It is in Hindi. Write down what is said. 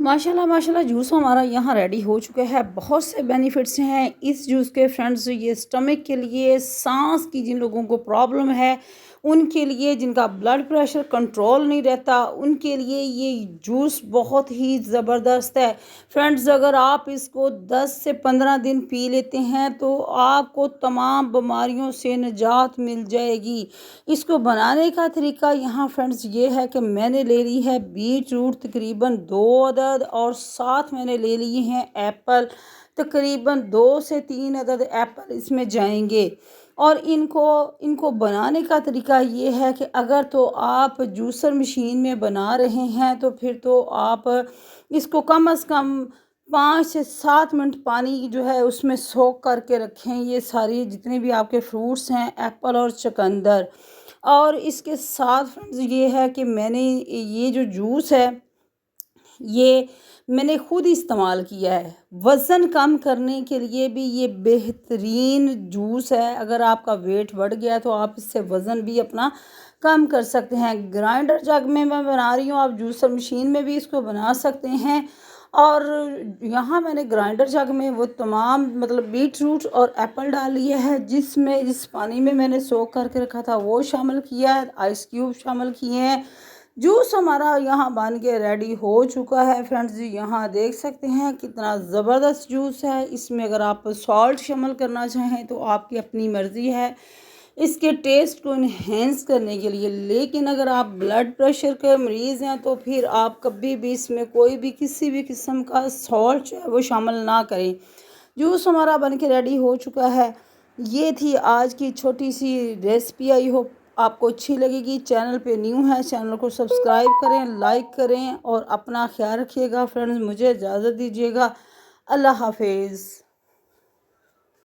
माशाल्लाह माशाल्लाह जूस हमारा यहाँ रेडी हो चुका है। बहुत से बेनिफिट्स हैं इस जूस के फ्रेंड्स। ये स्टमक के लिए, सांस की जिन लोगों को प्रॉब्लम है उनके लिए, जिनका ब्लड प्रेशर कंट्रोल नहीं रहता उनके लिए ये जूस बहुत ही ज़बरदस्त है फ्रेंड्स। अगर आप इसको 10 से 15 दिन पी लेते हैं तो आपको तमाम बीमारियों से निजात मिल जाएगी। इसको बनाने का तरीका यहाँ फ्रेंड्स ये है कि मैंने ले ली है बीट रूट तकरीबन 2 अदद, और साथ मैंने ले लिए हैं एप्पल तकरीबन 2 से 3 अदद एप्पल इसमें जाएंगे। और इनको इनको बनाने का तरीका ये है कि अगर तो आप जूसर मशीन में बना रहे हैं तो फिर तो आप इसको कम से कम 5 से 7 मिनट पानी जो है उसमें सोक करके रखें। ये सारी जितने भी आपके फ्रूट्स हैं, एप्पल और चुकंदर। और इसके साथ फ्रेंड्स ये है कि मैंने ये जो जूस है ये मैंने खुद इस्तेमाल किया है। वज़न कम करने के लिए भी ये बेहतरीन जूस है। अगर आपका वेट बढ़ गया तो आप इससे वज़न भी अपना कम कर सकते हैं। ग्राइंडर जग में मैं बना रही हूँ, आप जूसर मशीन में भी इसको बना सकते हैं। और यहाँ मैंने ग्राइंडर जग में वो तमाम मतलब बीट रूट और एप्पल डाल लिया है, जिसमें जिस पानी में मैंने सोक करके रखा था वो शामिल किया है, आइस क्यूब शामिल किए हैं। जूस हमारा यहाँ बन के रेडी हो चुका है फ्रेंड्स जी। यहाँ देख सकते हैं कितना ज़बरदस्त जूस है। इसमें अगर आप सॉल्ट शामिल करना चाहें तो आपकी अपनी मर्ज़ी है इसके टेस्ट को इन्हेंस करने के लिए। लेकिन अगर आप ब्लड प्रेशर के मरीज़ हैं तो फिर आप कभी भी इसमें कोई भी किसी भी किस्म का सॉल्ट जो है वो शामिल ना करें। जूस हमारा बन के रेडी हो चुका है। ये थी आज की छोटी सी रेसिपी। आई होप आपको अच्छी लगेगी। चैनल पे न्यू है, चैनल को सब्सक्राइब करें, लाइक करें और अपना ख्याल रखिएगा फ्रेंड्स। मुझे इजाज़त दीजिएगा। अल्लाह हाफिज़।